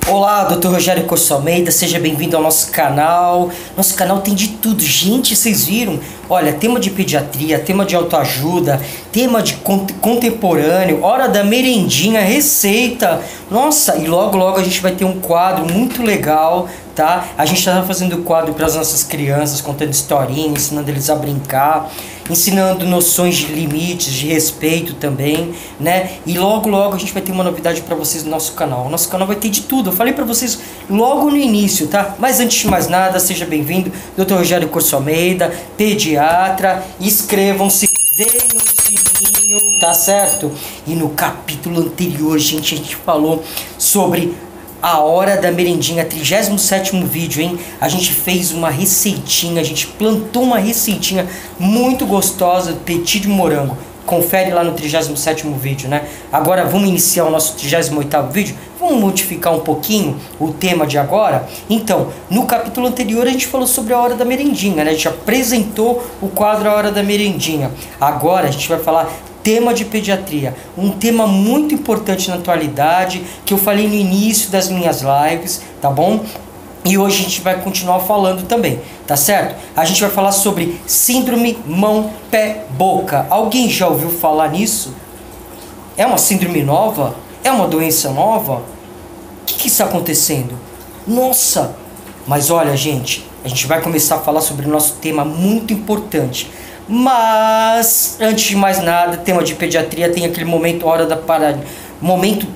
Olá, Dr. Rogério Corso Almeida, seja bem-vindo ao nosso canal. Nosso canal tem de tudo, gente, vocês viram? Olha, tema de pediatria, tema de autoajuda, tema de contemporâneo, hora da merendinha, receita. Nossa, e logo a gente vai ter um quadro muito legal, tá? A gente está fazendo quadro para as nossas crianças, contando historinha, ensinando eles a brincar, ensinando noções de limites, de respeito também, né? E logo a gente vai ter uma novidade para vocês no nosso canal. O nosso canal vai ter de tudo. Eu falei para vocês logo no início, tá? Mas antes de mais nada, seja bem-vindo, Dr. Rogério Corso Almeida, pediatra. Inscrevam-se, deem o sininho, tá certo? E no capítulo anterior, gente, a gente falou sobre a hora da merendinha, 37º vídeo, hein? A gente fez uma receitinha, a gente plantou uma receitinha muito gostosa, petit de morango. Confere lá no 37º vídeo, né? Agora vamos iniciar o nosso 38º vídeo. Vamos modificar um pouquinho o tema de agora. Então, no capítulo anterior a gente falou sobre a hora da merendinha, né? A gente apresentou o quadro A Hora da Merendinha. Agora a gente vai falar tema de pediatria, um tema muito importante na atualidade, que eu falei no início das minhas lives, tá bom? E hoje a gente vai continuar falando também, tá certo? A gente vai falar sobre síndrome mão-pé-boca. Alguém já ouviu falar nisso? É uma síndrome nova? É uma doença nova? O que está acontecendo? Nossa! Mas olha, gente, a gente vai começar a falar sobre o nosso tema muito importante. Mas, antes de mais nada, tema de pediatria tem aquele momento, hora da momento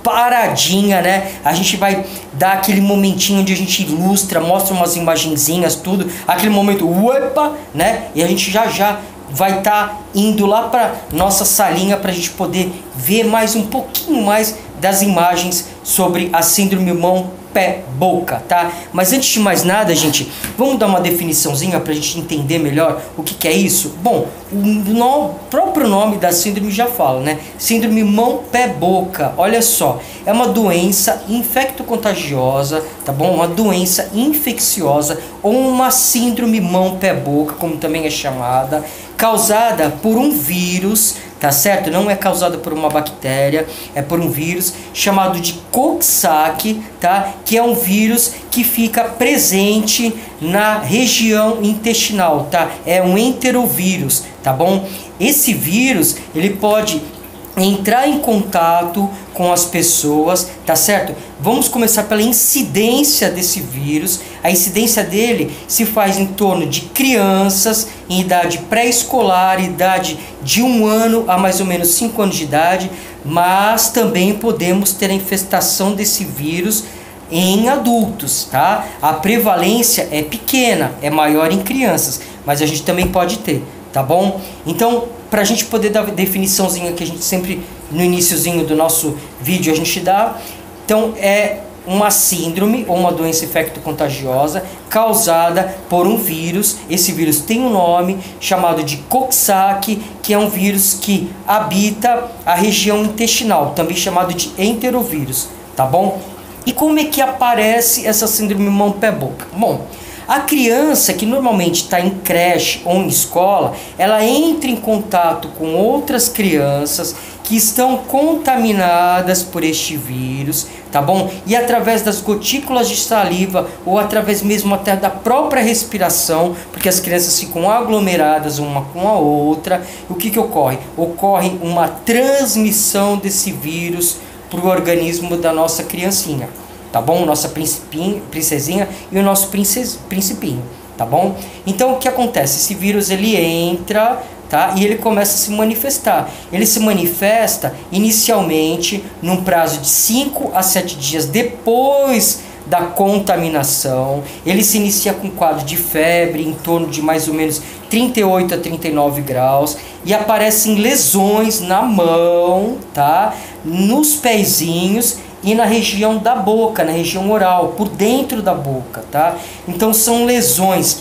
paradinha, né? A gente vai dar aquele momentinho onde a gente ilustra, mostra umas imagenzinhas, tudo. Aquele momento, uepa, né? E a gente já vai estar indo lá para nossa salinha para a gente poder ver mais um pouquinho mais das imagens sobre a síndrome mão-pé-boca, tá? Mas antes de mais nada, gente, vamos dar uma definiçãozinha para a gente entender melhor o que é isso? Bom, o próprio nome da síndrome já fala, né? Síndrome mão-pé-boca, olha só, é uma doença infecto-contagiosa, tá bom? Uma doença infecciosa ou uma síndrome mão-pé-boca, como também é chamada, causada por um vírus, tá certo? Não é causada por uma bactéria, é por um vírus chamado de Coxsackie, tá? Que é um vírus que fica presente na região intestinal, tá? É um enterovírus, tá bom? Esse vírus, ele pode entrar em contato com as pessoas, tá certo? Vamos começar pela incidência desse vírus. A incidência dele se faz em torno de crianças em idade pré-escolar, idade de 1 ano a mais ou menos 5 anos de idade, mas também podemos ter a infestação desse vírus em adultos, tá? A prevalência é pequena, é maior em crianças, mas a gente também pode ter, tá bom? Então, para a gente poder dar a definiçãozinha que a gente sempre no iniciozinho do nosso vídeo a gente dá, então é uma síndrome ou uma doença infecto-contagiosa causada por um vírus. Esse vírus tem um nome chamado de Coxsackie, que é um vírus que habita a região intestinal, também chamado de enterovírus, tá bom? E como é que aparece essa síndrome mão-pé-boca? Bom, a criança que normalmente está em creche ou em escola, ela entra em contato com outras crianças que estão contaminadas por este vírus, tá bom? E através das gotículas de saliva ou através mesmo até da própria respiração, porque as crianças ficam aglomeradas uma com a outra, o que ocorre? Ocorre uma transmissão desse vírus para o organismo da nossa criancinha, tá bom? Nossa princesinha e o nosso principinho, tá bom? Então o que acontece? Esse vírus ele entra, tá? E ele começa a se manifestar. Ele se manifesta inicialmente num prazo de 5 a 7 dias depois da contaminação. Ele se inicia com quadro de febre em torno de mais ou menos 38 a 39 graus e aparecem lesões na mão, tá? Nos pezinhos e na região da boca, na região oral, por dentro da boca, tá? Então são lesões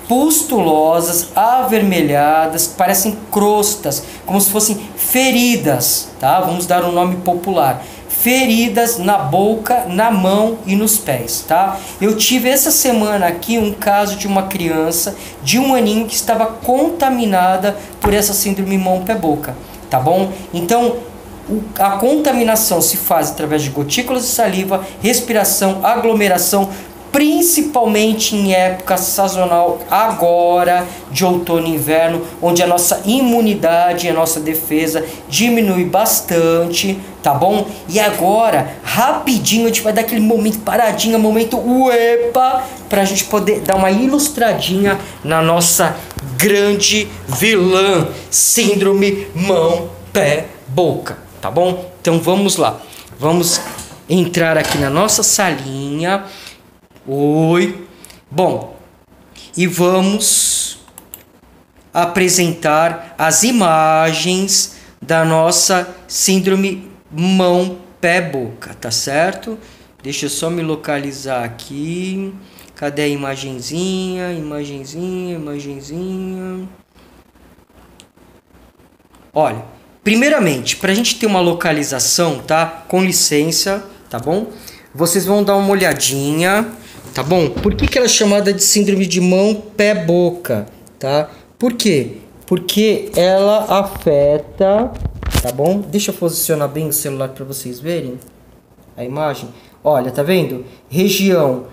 pustulosas, avermelhadas, parecem crostas, como se fossem feridas, tá? Vamos dar um nome popular. Feridas na boca, na mão e nos pés, tá? Eu tive essa semana aqui um caso de uma criança de 1 aninho que estava contaminada por essa síndrome mão-pé-boca, tá bom? Então, A contaminação se faz através de gotículas de saliva, respiração, aglomeração, principalmente em época sazonal, agora de outono e inverno, onde a nossa imunidade e a nossa defesa diminui bastante, tá bom? E agora, rapidinho, a gente vai dar aquele momento paradinha, momento uepa, pra gente poder dar uma ilustradinha na nossa grande vilã, síndrome mão, pé, boca, tá bom? Então vamos lá, vamos entrar aqui na nossa salinha. Oi, bom, e vamos apresentar as imagens da nossa síndrome mão, pé, boca, tá certo? Deixa eu só me localizar aqui. Cadê a imagenzinha? Imagenzinha. Olha, primeiramente, para a gente ter uma localização, tá? Com licença, tá bom? Vocês vão dar uma olhadinha, tá bom? Por que ela é chamada de síndrome de mão, pé, boca, tá? Por quê? Porque ela afeta, tá bom? Deixa eu posicionar bem o celular para vocês verem a imagem. Olha, tá vendo? Região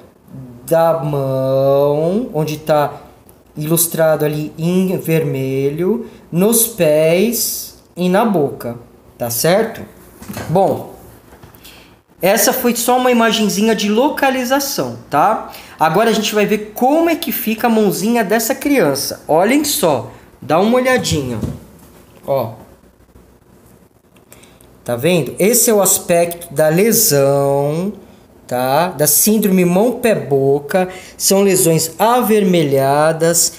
da mão, onde está ilustrado ali em vermelho, nos pés e na boca, tá certo? Bom, essa foi só uma imagenzinha de localização, tá? Agora a gente vai ver como é que fica a mãozinha dessa criança. Olhem só, dá uma olhadinha, ó. Tá vendo? Esse é o aspecto da lesão, tá? Da síndrome mão, pé, boca. São lesões avermelhadas,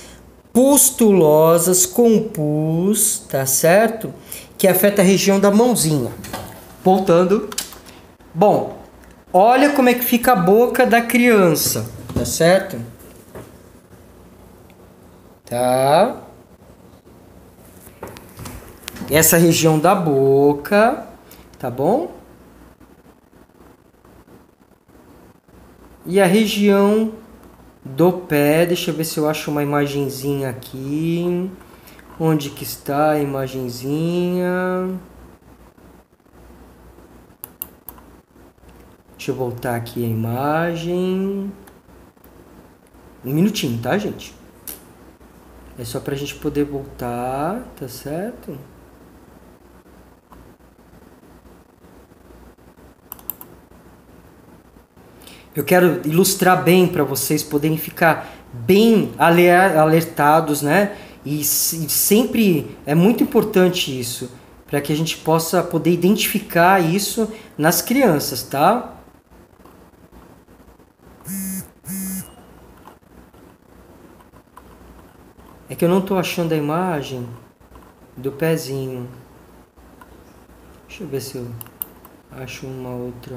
pustulosas, com pus, tá certo? Que afeta a região da mãozinha. Voltando. Bom, olha como é que fica a boca da criança, tá certo? Tá? Essa região da boca, tá bom? E a região do pé, deixa eu ver se eu acho uma imagenzinha aqui. Onde que está a imagenzinha? Deixa eu voltar aqui a imagem. Um minutinho, tá, gente? É só pra gente poder voltar, tá certo? Eu quero ilustrar bem para vocês poderem ficar bem alertados, né? E sempre é muito importante isso, para que a gente possa poder identificar isso nas crianças, tá? É que eu não tô achando a imagem do pezinho. Deixa eu ver se eu acho uma outra.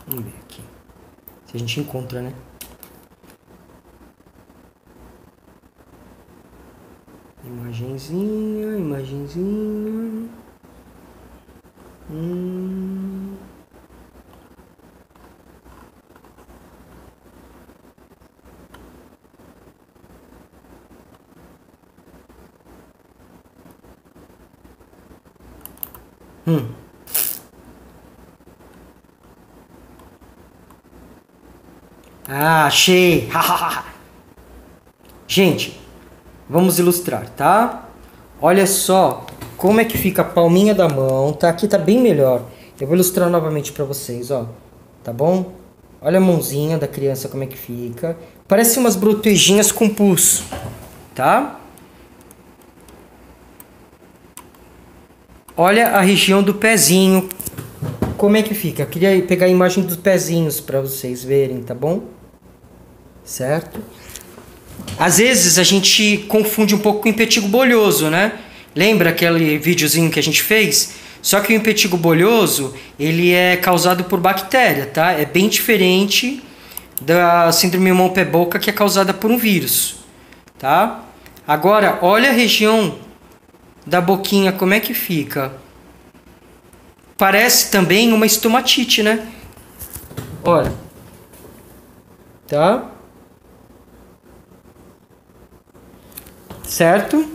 Vamos ver aqui. Se a gente encontra, né? Imagenzinha. Ah, achei! Gente, vamos ilustrar, tá? Olha só como é que fica a palminha da mão, tá? Aqui tá bem melhor. Eu vou ilustrar novamente pra vocês, ó. Tá bom? Olha a mãozinha da criança como é que fica. Parece umas brotejinhas com pus, tá? Olha a região do pezinho. Como é que fica? Eu queria pegar a imagem dos pezinhos pra vocês verem, tá bom? Certo? Às vezes a gente confunde um pouco com o impetigo bolhoso, né? Lembra aquele videozinho que a gente fez? Só que o impetigo bolhoso, ele é causado por bactéria, tá? É bem diferente da síndrome mão, pé, boca, que é causada por um vírus, tá? Agora, olha a região da boquinha, como é que fica? Parece também uma estomatite, né? Olha. Tá? certo?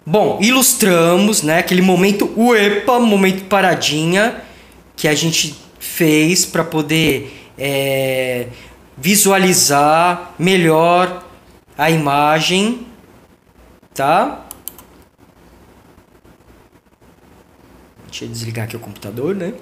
Bom, ilustramos, né, aquele momento, uepa, momento paradinha, que a gente fez para poder visualizar melhor a imagem, tá? Deixa eu desligar aqui o computador, né?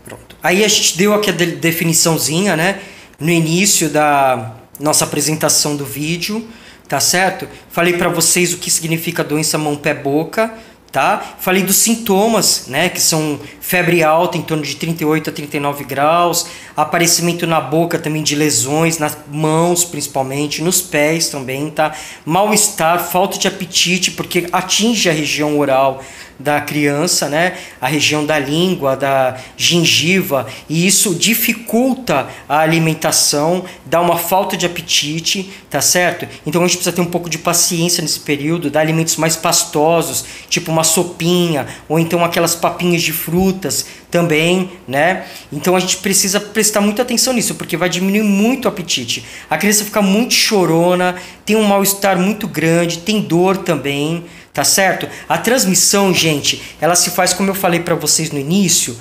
Pronto. Aí a gente deu aqui a definiçãozinha, né? No início da nossa apresentação do vídeo, tá certo? Falei para vocês o que significa doença mão-pé-boca, tá? Falei dos sintomas, né? Que são febre alta em torno de 38 a 39 graus, aparecimento na boca também de lesões, nas mãos principalmente, nos pés também, tá? Mal-estar, falta de apetite, porque atinge a região oral da criança, né? A região da língua, da gengiva, e isso dificulta a alimentação, dá uma falta de apetite, tá certo? Então a gente precisa ter um pouco de paciência nesse período, dar alimentos mais pastosos, tipo uma sopinha, ou então aquelas papinhas de frutas também, né? Então a gente precisa prestar muita atenção nisso, porque vai diminuir muito o apetite. A criança fica muito chorona, tem um mal-estar muito grande, tem dor também, tá certo? A transmissão, gente, ela se faz, como eu falei para vocês no início,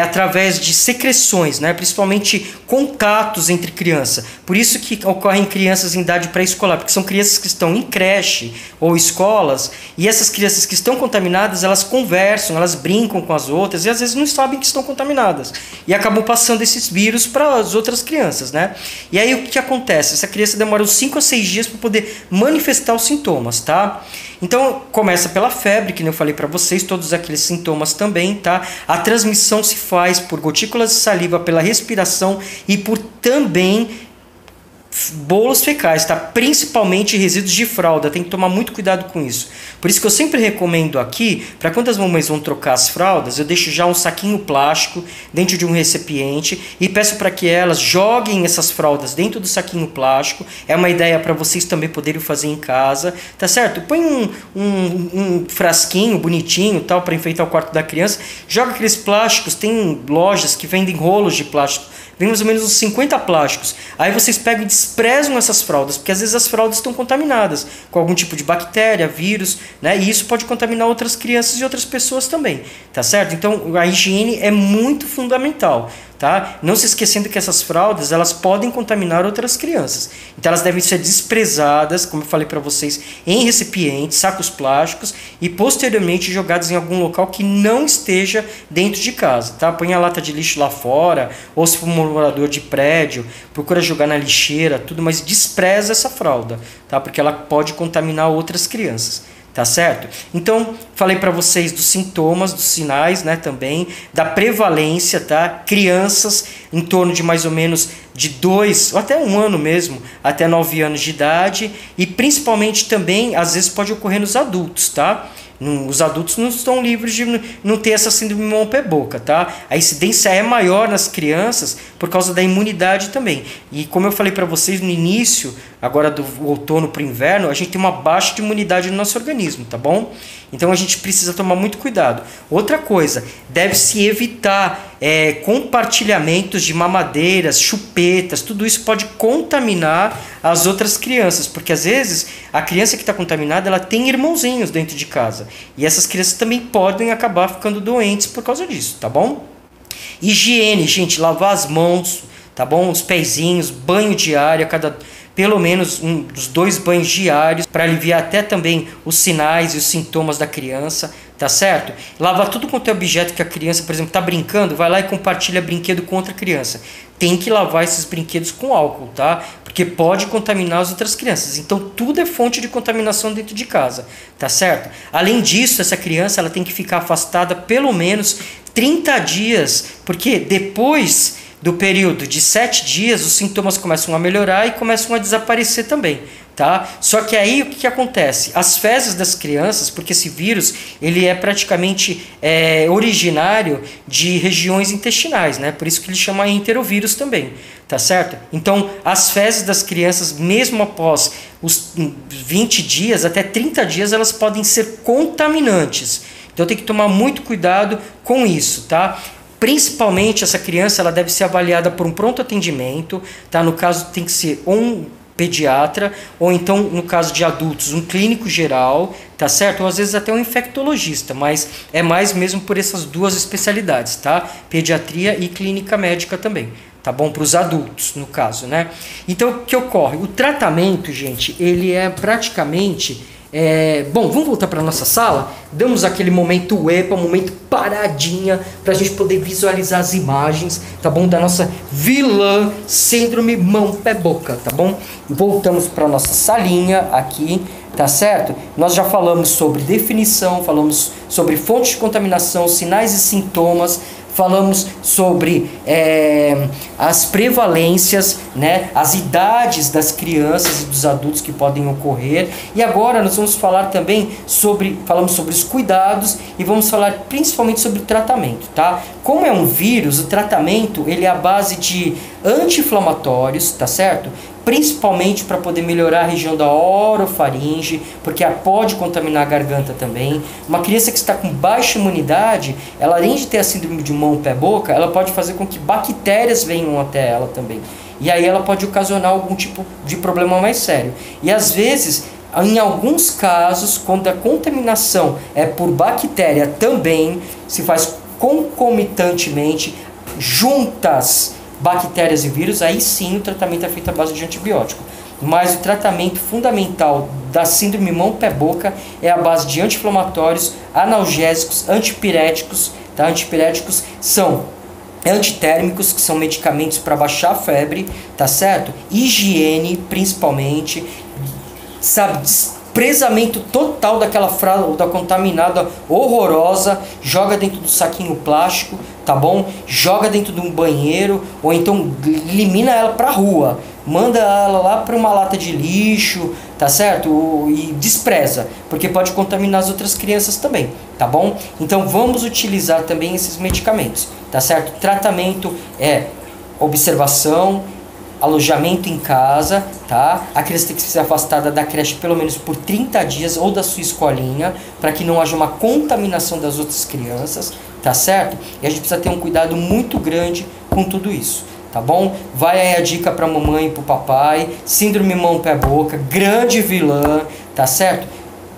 através de secreções, né? Principalmente contatos entre crianças. Por isso que ocorrem crianças em idade pré-escolar, porque são crianças que estão em creche ou escolas, e essas crianças que estão contaminadas, elas conversam, elas brincam com as outras, e às vezes não sabem que estão contaminadas. E acabam passando esses vírus para as outras crianças, né? E aí o que acontece? Essa criança demora uns 5 a 6 dias para poder manifestar os sintomas, tá? Então, começa pela febre, que eu falei para vocês, todos aqueles sintomas também, tá? A transmissão se faz por gotículas de saliva, pela respiração e por também bolos fecais, tá? Principalmente resíduos de fralda, tem que tomar muito cuidado com isso. Por isso que eu sempre recomendo aqui, para quando as mamães vão trocar as fraldas, eu deixo já um saquinho plástico dentro de um recipiente e peço para que elas joguem essas fraldas dentro do saquinho plástico. É uma ideia para vocês também poderem fazer em casa, tá certo? Põe um frasquinho bonitinho, tal, para enfeitar o quarto da criança, joga aqueles plásticos, tem lojas que vendem rolos de plástico, vem mais ou menos uns 50 plásticos. Aí vocês pegam e desprezam essas fraldas, porque às vezes as fraldas estão contaminadas com algum tipo de bactéria, vírus, né? E isso pode contaminar outras crianças e outras pessoas também, tá certo? Então a higiene é muito fundamental, tá? Não se esquecendo que essas fraldas, elas podem contaminar outras crianças. Então elas devem ser desprezadas, como eu falei para vocês, em recipientes, sacos plásticos e posteriormente jogadas em algum local que não esteja dentro de casa, tá? Põe a lata de lixo lá fora, ou se for um morador de prédio, procura jogar na lixeira, tudo, mas despreza essa fralda, tá? Porque ela pode contaminar outras crianças. Tá certo? Então, falei para vocês dos sintomas, dos sinais, né, também, da prevalência, tá? Crianças em torno de mais ou menos de 2, ou até 1 ano mesmo, até 9 anos de idade, e principalmente também, às vezes pode ocorrer nos adultos, tá? Os adultos não estão livres de não ter essa síndrome mão-pé-boca, tá? A incidência é maior nas crianças por causa da imunidade também. E como eu falei para vocês no início, agora do outono para o inverno, a gente tem uma baixa de imunidade no nosso organismo, tá bom? Então a gente precisa tomar muito cuidado. Outra coisa, deve-se evitar compartilhamentos de mamadeiras, chupetas, tudo isso pode contaminar as outras crianças, porque às vezes a criança que está contaminada, ela tem irmãozinhos dentro de casa, e essas crianças também podem acabar ficando doentes por causa disso, tá bom? Higiene, gente, lavar as mãos, tá bom? Os pezinhos, banho diário, pelo menos dos 2 banhos diários, para aliviar até também os sinais e os sintomas da criança, tá certo? Lava tudo quanto é objeto que a criança, por exemplo, está brincando, vai lá e compartilha brinquedo com outra criança. Tem que lavar esses brinquedos com álcool, tá? Porque pode contaminar as outras crianças. Então tudo é fonte de contaminação dentro de casa, tá certo? Além disso, essa criança ela tem que ficar afastada pelo menos 30 dias, porque depois do período de 7 dias, os sintomas começam a melhorar e começam a desaparecer também, tá? Só que aí o que acontece? As fezes das crianças, porque esse vírus ele é praticamente originário de regiões intestinais, né? Por isso que ele chama enterovírus também, tá certo? Então, as fezes das crianças, mesmo após os 20 dias, até 30 dias, elas podem ser contaminantes. Então tem que tomar muito cuidado com isso, tá? Principalmente essa criança, ela deve ser avaliada por um pronto atendimento, tá? No caso tem que ser um pediatra, ou então no caso de adultos, um clínico geral, tá certo? Ou às vezes até um infectologista, mas é mais mesmo por essas duas especialidades, tá? Pediatria e clínica médica também, tá bom? Para os adultos, no caso, né? Então, o que ocorre? O tratamento, gente, ele é praticamente... bom, vamos voltar para nossa sala? Damos aquele momento EPA, momento paradinha, para a gente poder visualizar as imagens, tá bom? Da nossa vilã síndrome mão-pé-boca, tá bom? Voltamos para nossa salinha aqui, tá certo? Nós já falamos sobre definição, falamos sobre fontes de contaminação, sinais e sintomas, falamos sobre as prevalências, né, as idades das crianças e dos adultos que podem ocorrer. E agora nós vamos falar também falamos sobre os cuidados e vamos falar principalmente sobre o tratamento, tá? Como é um vírus, o tratamento ele é à base de anti-inflamatórios, tá certo? Principalmente para poder melhorar a região da orofaringe, porque ela pode contaminar a garganta também. Uma criança que está com baixa imunidade, ela além de ter a síndrome de mão, pé, boca, ela pode fazer com que bactérias venham até ela também. E aí ela pode ocasionar algum tipo de problema mais sério. E às vezes, em alguns casos, quando a contaminação é por bactéria também, se faz concomitantemente, juntas bactérias e vírus, aí sim o tratamento é feito à base de antibiótico. Mas o tratamento fundamental da síndrome mão-pé-boca é a base de anti-inflamatórios, analgésicos, antipiréticos. Tá? Antipiréticos são antitérmicos, que são medicamentos para baixar a febre, tá certo? Higiene, principalmente, sabe? Presamento total daquela fralda contaminada horrorosa, joga dentro do saquinho plástico, tá bom? Joga dentro de um banheiro, ou então elimina ela pra rua, manda ela lá para uma lata de lixo, tá certo? E despreza, porque pode contaminar as outras crianças também, tá bom? Então vamos utilizar também esses medicamentos, tá certo? Tratamento é observação, alojamento em casa, tá? A criança tem que ser afastada da creche pelo menos por 30 dias ou da sua escolinha, para que não haja uma contaminação das outras crianças, tá certo? E a gente precisa ter um cuidado muito grande com tudo isso, tá bom? Vai aí a dica para a mamãe e para o papai, síndrome mão-pé-boca, grande vilã, tá certo?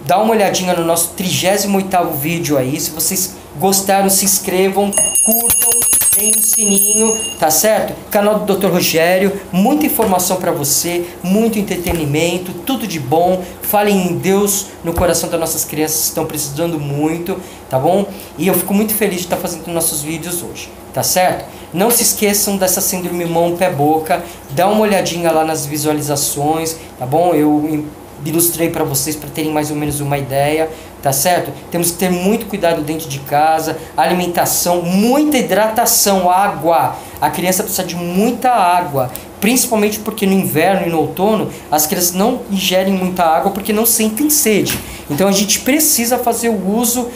Dá uma olhadinha no nosso 38º vídeo aí, se vocês gostaram, se inscrevam, curtam, tem um sininho, tá certo? Canal do Dr. Rogério, muita informação para você, muito entretenimento, tudo de bom. Falem em Deus no coração das nossas crianças que estão precisando muito, tá bom? E eu fico muito feliz de estar fazendo nossos vídeos hoje, tá certo? Não se esqueçam dessa síndrome mão-pé-boca, dá uma olhadinha lá nas visualizações, tá bom? Eu ilustrei para vocês para terem mais ou menos uma ideia, tá certo? Temos que ter muito cuidado dentro de casa, alimentação, muita hidratação, água. A criança precisa de muita água, principalmente porque no inverno e no outono as crianças não ingerem muita água porque não sentem sede. Então a gente precisa fazer o uso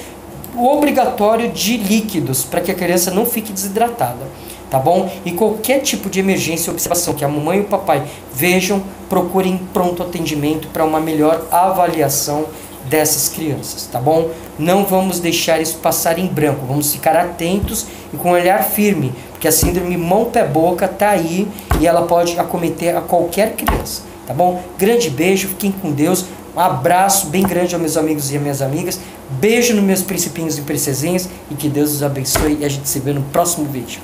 obrigatório de líquidos para que a criança não fique desidratada. Tá bom? E qualquer tipo de emergência ou observação que a mamãe e o papai vejam, procurem pronto atendimento para uma melhor avaliação dessas crianças, tá bom? Não vamos deixar isso passar em branco, vamos ficar atentos e com um olhar firme, porque a síndrome mão-pé-boca tá aí e ela pode acometer a qualquer criança, tá bom? Grande beijo, fiquem com Deus, um abraço bem grande aos meus amigos e às minhas amigas, beijo nos meus principinhos e princesinhas e que Deus os abençoe e a gente se vê no próximo vídeo.